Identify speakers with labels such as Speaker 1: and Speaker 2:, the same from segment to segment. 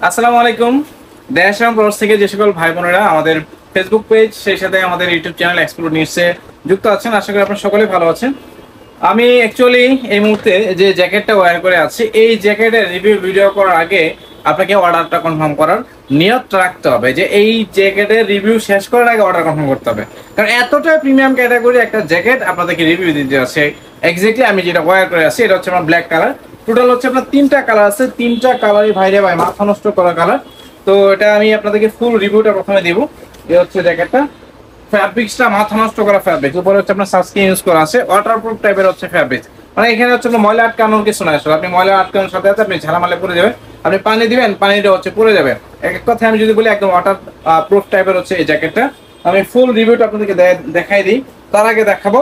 Speaker 1: আসসালামু আলাইকুম। দেশ এবং প্রবাস থেকে যে সকল ভাই বোনেরা আমাদের ফেসবুক পেজ সেই সাথে আমাদের ইউটিউব চ্যানেল এক্সপ্লোর নিউজে যুক্ত আছেন, আশা করি আপনারা সকলেই ভালো আছেন। আমি অ্যাকচুয়ালি এই মুহূর্তে যে জ্যাকেটটা ওয়্যার করে আছি, এই জ্যাকেটের রিভিউ ভিডিও করার আগে আপনাকে অর্ডারটা কনফার্ম করার নিয়ত রাখতে হবে যে এই জ্যাকেটের রিভিউ শেষ করার আগে অর্ডার কনফার্ম করতে হবে, কারণ এতটা প্রিমিয়াম ক্যাটাগরি একটা জ্যাকেট আপনাদেরকে রিভিউ দিতে আছে। এক্স্যাক্টলি আমি যেটা ওয়্যার করে আছি এটা হচ্ছে আমার ব্ল্যাক কালার। টোটাল হচ্ছে আপনার তিনটা কালার আছে, তিনটা কালারই ভাইরে ভাই মাথা নষ্ট করা কালার। তো এটা আমি আপনাদেরকে ফুল রিভিউটা প্রথমে দিব। এই হচ্ছে জ্যাকেটটা, ফ্যাব্রিক্সটা মাথা নষ্ট করা ফ্যাব্রিক, উপরে হচ্ছে আপনার সানস্ক্রিন ইউজ করা আছে, ওয়াটারপ্রুফ টাইপের হচ্ছে ফ্যাব্রিক। মানে এখানে হচ্ছে আপনার ময়লা আটকানোর কিছু নাই, আসলে আপনি ময়লা আটকানোর সাথে সাথে আপনি ঝালামালে পরে যাবেন, আপনি পানি দিবেন পানিটা হচ্ছে পরে যাবে। এক কথায় আমি যদি বলি একদম ওয়াটার প্রুফ টাইপের হচ্ছে এই জ্যাকেটটা। আমি ফুল রিভিউটা আপনাদেরকে দেখাই দিই। তার আগে দেখাবো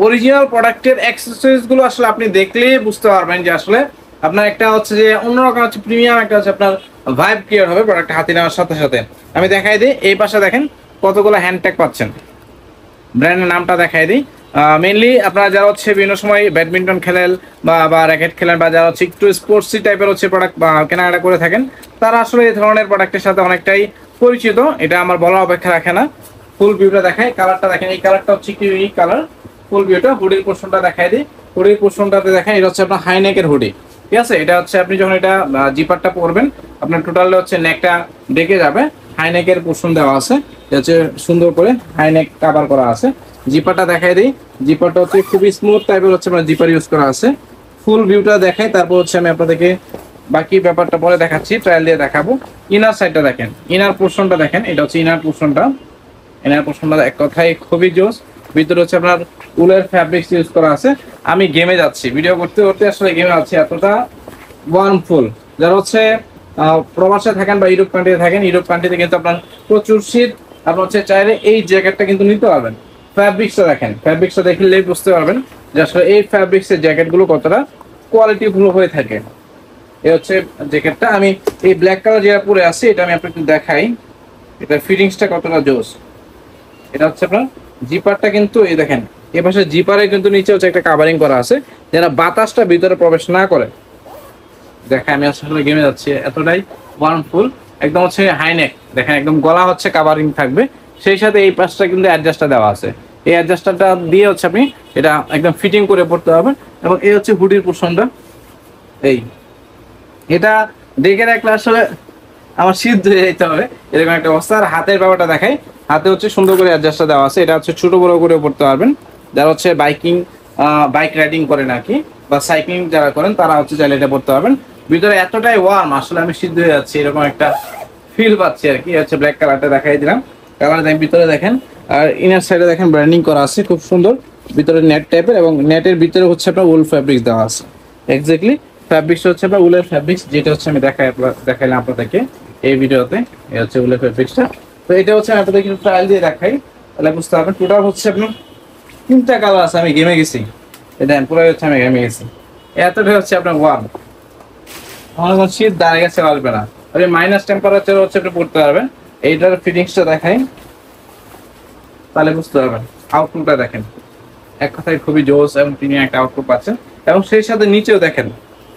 Speaker 1: অরিজিনাল প্রোডাক্টের অ্যাক্সেসরিজ গুলো, আসলে আপনি দেখলেই বুঝতে পারবেন যে আসলে আপনার একটা হচ্ছে যে অন্যরকম হচ্ছে প্রিমিয়াম একটা হচ্ছে আপনার ভাইব ক্রিয়েট হবে প্রোডাক্ট হাতে নেওয়ার সাথে সাথে। আমি দেখাই দিই, এই পাশে দেখেন কতগুলো হ্যান্ডট্যাগ পাচ্ছেন, ব্র্যান্ডের নামটা দেখাই দিই। মেইনলি আপনারা যারা হচ্ছে বিভিন্ন সময় ব্যাডমিন্টন খেলেন বা র্যাকেট খেলেন বা যারা হচ্ছে একটু স্পোর্টসি টাইপের হচ্ছে প্রোডাক্ট কেনাকাটা করে থাকেন, তারা আসলে এই ধরনের প্রোডাক্টের সাথে অনেকটাই পরিচিত, এটা আমার বলার অপেক্ষা রাখে না। ফুল ভিউটা দেখাই, কালারটা দেখেন, এই কালারটা হচ্ছে কি ইউনিক কালার। ফুল ভিউটা হুডির পোর্শনটা দেখাই দিই। হুডির পোর্শনটাতে দেখেন এটা হচ্ছে আপনার হাইনেকের হুডি, ঠিক আছে। এটা হচ্ছে আপনি যখন এটা জিপারটা পরবেন আপনার টোটাল হচ্ছে নেকটা ডেকে যাবে, হাইনেকের পোর্শন দেওয়া আছে, এটা হচ্ছে সুন্দর করে হাইনেক কভার করা আছে। জিপারটা দেখাই দিই, জিপারটা হচ্ছে খুবই স্মুথ টাইপের হচ্ছে মানে জিপার ইউজ করা আছে। ফুল ভিউটা দেখাই, তারপর হচ্ছে আমি আপনাদেরকে বাকি ব্যাপারটা পরে দেখাচ্ছি, ট্রায়াল দিয়ে দেখাবো। ইনার সাইডটা দেখেন, ইনার পোর্শনটা দেখেন, এটা হচ্ছে ইনার পোর্শনটা। ইনার পোর্শনটা এক কথায় খুবই জোস। ভিতরে হচ্ছে আপনার উলের ফ্যাব্রিক্স ইউজ করা আছে। আমি গেমে যাচ্ছি, ভিডিও করতে করতে আসলে গেমে যাচ্ছি, এতটা ওয়ার্মফুল। যারা হচ্ছে প্রবাসে থাকেন বা ইউরোপ কান্ট্রিতে থাকেন, ইউরোপ কান্ট্রিতে কিন্তু আপনার প্রচুর শীত, আপনার হচ্ছে চাইলে এই জ্যাকেটটা কিন্তু নিতে পারবেন। ফ্যাব্রিক্সটা দেখেন, ফ্যাব্রিক্সটা দেখলেই বুঝতে পারবেন যে আসলে এই ফ্যাব্রিক্সের জ্যাকেটগুলো কতটা কোয়ালিটিফুল হয়ে থাকে। এই হচ্ছে জ্যাকেটটা, আমি এই ব্ল্যাক কালার যেটা পরে আছি এটা আমি আপনাকে দেখাই, এটা ফিটিংসটা কতটা জোস। এটা হচ্ছে আপনার জিপারটা কিন্তু এই দেখেন, এ পাশে জিপারে কিন্তু নিচে হচ্ছে একটা কাভারিং করা আছে যেন বাতাসটা ভিতরে প্রবেশ না করে। দেখেন আমি আসলে গেমে যাচ্ছি, এতটাই ওয়ার্মফুল। একদম হচ্ছে হাইনেক দেখেন, একদম গলা হচ্ছে কাভারিং থাকবে, সেই সাথে এই পাশটা কিন্তু অ্যাডজাস্টার দেওয়া আছে। এই অ্যাডজাস্টারটা দিয়ে হচ্ছে আপনি এটা একদম ফিটিং করে পড়তে পারবেন। এবং এই হচ্ছে হুডির পোর্শনটা, এই এটা দেখে রাখলে আসলে আমার সিদ্ধ হয়ে যেতে হবে এরকম একটা অবস্থা। আর হাতের ব্যাপারটা দেখাই, হাতে হচ্ছে সুন্দর করে অ্যাডজাস্টটা দেওয়া আছে, এটা হচ্ছে ছোট বড় করে পড়তে পারবেন। যারা হচ্ছে বাইক রাইডিং করেন আর কি, বা সাইক্লিং যারা করেন তারা হচ্ছে চাইলে এটা পড়তে পারবেন। ভিতরে এতটাই ওয়ার্ম, আসলে আমি সিদ্ধ হয়ে যাচ্ছি এরকম একটা ফিল পাচ্ছি আর কি। হচ্ছে ব্ল্যাক কালারটা দেখাই দিলাম, কালার দেখেন, ভিতরে দেখেন। আর ইনার সাইডে দেখেন ব্র্যান্ডিং করা আছে খুব সুন্দর, ভিতরে নেট টাইপের, এবং নেটের ভিতরে হচ্ছে আপনার উল ফ্যাব্রিক্স দেওয়া আছে। এক্স্যাক্টলি ফ্যাব্রিক্স হচ্ছে আপনার উলের ফ্যাব্রিক্স, যেটা হচ্ছে আমি দেখাইলাম আপনাদেরকে এই ভিডিওতে। এই হচ্ছে উলের ফ্যাব্রিক্সটা। তো এটা হচ্ছে আমি আপনাদেরকে ট্রায়াল দিয়ে দেখাই, তাহলে বুঝতে পারবেন। টোটাল হচ্ছে আপনার তিনটা কালার আছে, আমি গেমে গেছি, এটা পুরো হচ্ছে আমি গেমে গেছি, এতটাই হচ্ছে আপনার ওয়ার্ম। আমার কোনো শীত দাঁড়িয়ে গেছে আসবে না, আপনি মাইনাস টেম্পারেচার হচ্ছে আপনি পড়তে পারবেন। এইটার ফিটিংসটা দেখাই তাহলে বুঝতে পারবেন। আউটলুকটা দেখেন, এক কথায় খুবই জোস এবং তিনি একটা আউটলুক পাচ্ছেন। এবং সেই সাথে নিচেও দেখেন,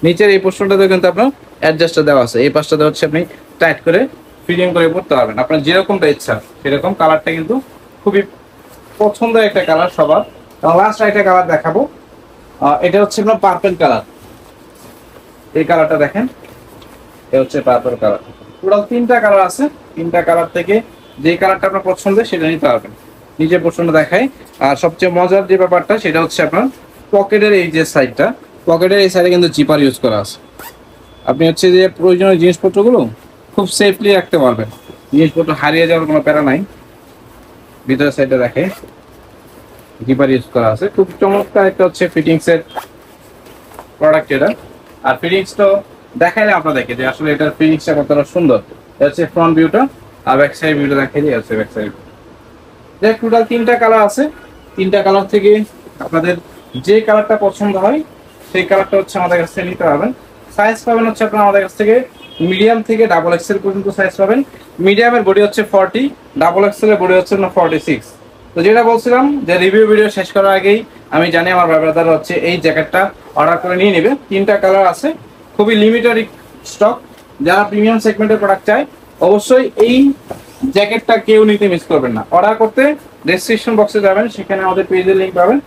Speaker 1: নিচের এই পোর্শনটাতে কিন্তু আপনার অ্যাডজাস্টার দেওয়া আছে, এই পাশটাতে হচ্ছে আপনি টাইট করে ফিটিং করে পড়তে পারবেন আপনার যেরকমটা ইচ্ছা সেরকম। কালারটা কিন্তু খুবই পছন্দের একটা কালার সবার। এবং লাস্ট একটা কালার দেখাবো, এটা হচ্ছে আপনার পার্পল কালার। এই কালারটা দেখেন, এটা হচ্ছে পার্পল কালার। টোটাল তিনটা কালার আছে, তিনটা কালার থেকে যে কালারটা আপনার পছন্দের সেটা নিতে পারবেন। নিচে পোর্শনটা দেখাই। আর সবচেয়ে মজার যে ব্যাপারটা সেটা হচ্ছে আপনার পকেটের এই যে সাইডটা, পকেটের এই সাইডে কিন্তু জিপার ইউজ করা আছে। আপনি হচ্ছে যে প্রয়োজনীয় জিনিসপত্রগুলো খুব সেফলি রাখতে পারবেন, জিনিসপত্র হারিয়ে যাওয়ার কোনো প্যারা নাই। ভিতরের সাইডে দেখে জিপার ইউজ করা আছে, খুব চমৎকার একটা হচ্ছে ফিটিংসের প্রোডাক্ট এটা। আর ফিটিংস তো দেখাইলে আপনাদেরকে যে আসলে এটার ফিটিংসটা কতটা সুন্দর। এটা হচ্ছে ফ্রন্ট ভিউটা, আর ব্যাক সাইড ভিউটা দেখাই দিয়ে হচ্ছে ব্যাক সাইড। দেখ টোটাল তিনটা কালার আছে, তিনটা কালার থেকে আপনাদের যে কালারটা পছন্দ হয় সেই কালারটা হচ্ছে আমাদের কাছ থেকে নিতে পারবেন। সাইজ পাবেন হচ্ছে আপনার আমাদের কাছ থেকে মিডিয়াম থেকে ডাবল এক্সেল পর্যন্ত সাইজ পাবেন। মিডিয়ামের বডি হচ্ছে 40, ডাবল এক্সেলের বডি হচ্ছে আপনার 46। তো যেটা বলছিলাম যে রিভিউ ভিডিও শেষ করার আগেই আমি জানি আমার ব্রাদার হচ্ছে এই জ্যাকেটটা অর্ডার করে নিয়ে নেবে। তিনটা কালার আছে, খুবই লিমিটেড স্টক, যারা প্রিমিয়াম সেগমেন্টের প্রোডাক্ট চায় অবশ্যই এই জ্যাকেটটা কেউ নিতে মিস করবেন না। অর্ডার করতে ডেসক্রিপশন বক্সে যাবেন, সেখানে আমাদের পেজের লিংক পাবেন,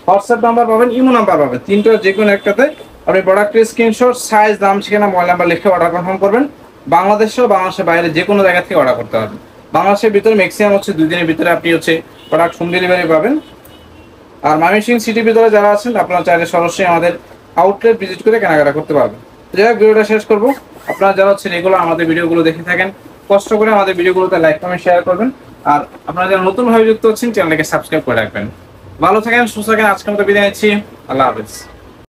Speaker 1: হোয়াটসঅ্যাপ নাম্বার পাবেন, ইমো নাম্বার পাবেন। তিনটার যে কোনো একটাতে আপনি প্রোডাক্টের স্ক্রিনশট, সাইজ, দাম, ঠিকানা, মোবাইল নাম্বার লিখে অর্ডার কনফার্ম করবেন। বাংলাদেশেও বাংলাদেশের বাইরে যে কোনো জায়গা থেকে অর্ডার করতে পারবেন। বাংলাদেশের ভিতরে ম্যাক্সিমাম হচ্ছে 2 দিনের ভিতরে আপনি হচ্ছে প্রোডাক্ট হোম ডেলিভারি পাবেন। আর ময়মনসিংহ সিটির ভিতরে যারা আছেন আপনারা চাইলে সরাসরি আমাদের আউটলেট ভিজিট করে কেনাকাটা করতে পারবেন। যাই হোক, ভিডিওটা শেষ করবো। আপনারা যারা হচ্ছে রেগুলার আমাদের ভিডিওগুলো দেখে থাকেন, কষ্ট করে আমাদের ভিডিওগুলোতে লাইক, কমেন্ট, শেয়ার করবেন। আর আপনারা যারা নতুনভাবে যুক্ত হচ্ছেন চ্যানেলটাকে সাবস্ক্রাইব করে রাখবেন। ভালো থাকেন, সুস্থ থাকেন। আজকের মতো বিদায় নিচ্ছি। আল্লাহ হাফেজ।